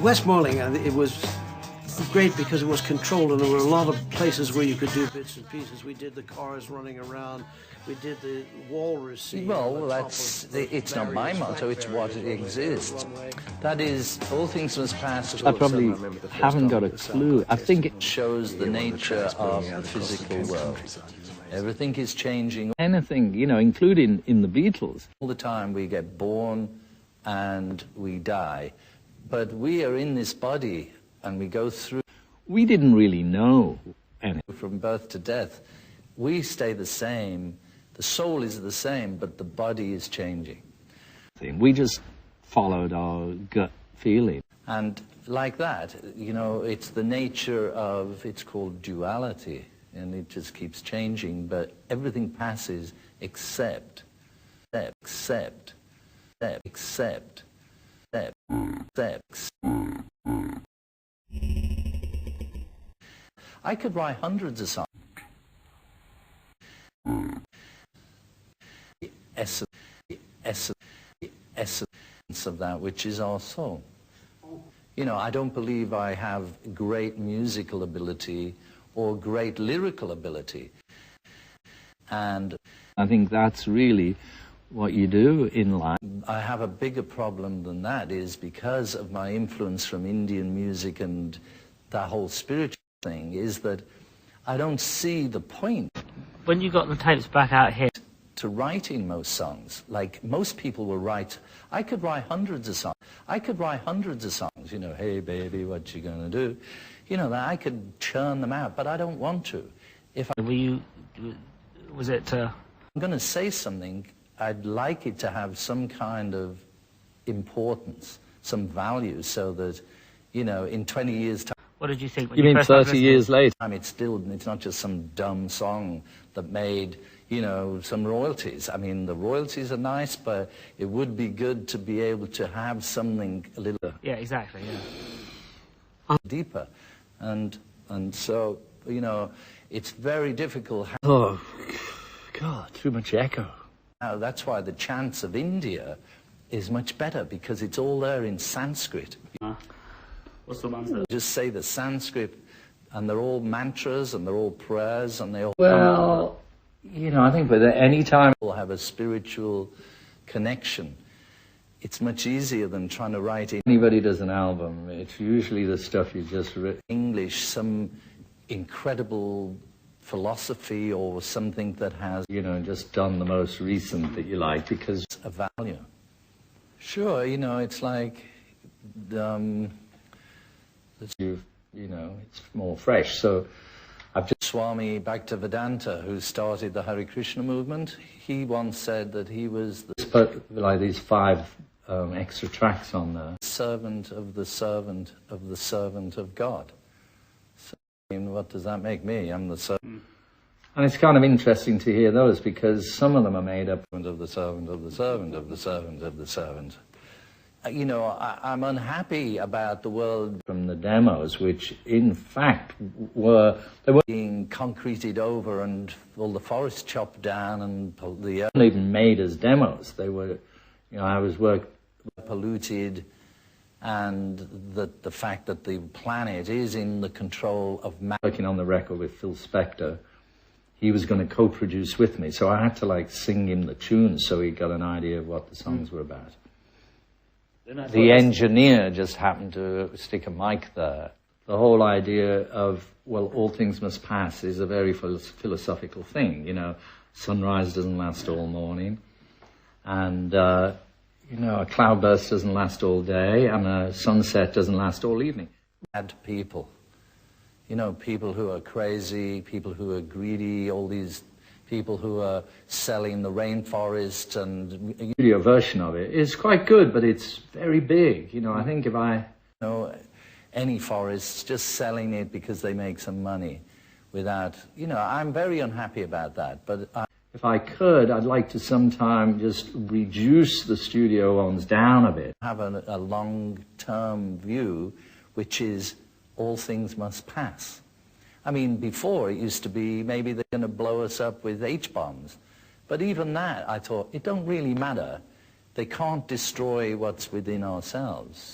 Westmoreland, it was great because it was controlled and there were a lot of places where you could do bits and pieces. We did the cars running around, we did the walrus scene. Well, it's not my motto, it's what exists. That is, all things must pass. I probably haven't got a clue. I think it shows the nature of the physical world. Everything is changing. Anything, you know, including in the Beatles. All the time we get born and we die. But we are in this body and we go through. We didn't really know anything. From birth to death, we stay the same. The soul is the same, but the body is changing. We just followed our gut feeling. And like that, you know, it's the nature of, it's called duality, and it just keeps changing, but everything passes except. I could write hundreds of songs. The essence of that, which is our soul. You know, I don't believe I have great musical ability or great lyrical ability. And I think that's really what you do in life. I have a bigger problem than that, is because of my influence from Indian music and that whole spiritual thing, is that I don't see the point. When you got the tapes back out here, to writing most songs, like most people will write, I could write hundreds of songs. You know, hey baby, what you gonna do? You know, that I could churn them out, but I don't want to. If I, was it I'm gonna say something, I'd like it to have some kind of importance, some value, so that, you know, in 20 years' time. What did you think when you mean 30 years later? It's not just some dumb song that made, you know, some royalties. I mean, the royalties are nice, but it would be good to be able to have something a little... Yeah, exactly, yeah. Deeper. And so, you know, it's very difficult. Oh, God, too much echo. Now, that's why the chants of India is much better, because it's all there in Sanskrit. What's the answer? Just say the Sanskrit, and they're all mantras, and they're all prayers, and they all... Well, you know, I think with any time... ...will have a spiritual connection. It's much easier than trying to write... Anybody does an album, it's usually the stuff you just written. English, some incredible philosophy or something that has... You know, just done the most recent that you like, because... ...a value. Sure, you know, it's like... You know, it's more fresh, so I've just... Swami Bhaktivedanta, who started the Hare Krishna movement, he once said that he was the... But like these 5 extra tracks on there. Servant of the servant of the servant of God. So, I mean, what does that make me? I'm the servant. And it's kind of interesting to hear those, because some of them are made up of the servant of the servant of the servant of the servant. You know, I'm unhappy about the world from the demos, which in fact were being concreted over and all the forest chopped down and the weren't even made as demos. They were, you know, I was polluted, and the fact that the planet is in the control of man. Working on the record with Phil Spector, he was going to co-produce with me, so I had to like sing him the tunes so he got an idea of what the songs were about. The engineer just happened to stick a mic there. The whole idea of, well, all things must pass is a very philosophical thing, you know. Sunrise doesn't last all morning, and, you know, a cloudburst doesn't last all day, and a sunset doesn't last all evening. Bad people, you know, people who are crazy, people who are greedy, all these people who are selling the rainforest, and... The video version of it is quite good, but it's very big. You know, I think if I... You know, any forests, just selling it because they make some money without... You know, I'm very unhappy about that, but... If I could, I'd like to sometime just reduce the studio ones down a bit. Have a long-term view, which is all things must pass. I mean, before it used to be maybe they're going to blow us up with H-bombs. But even that, I thought, it don't really matter. They can't destroy what's within ourselves.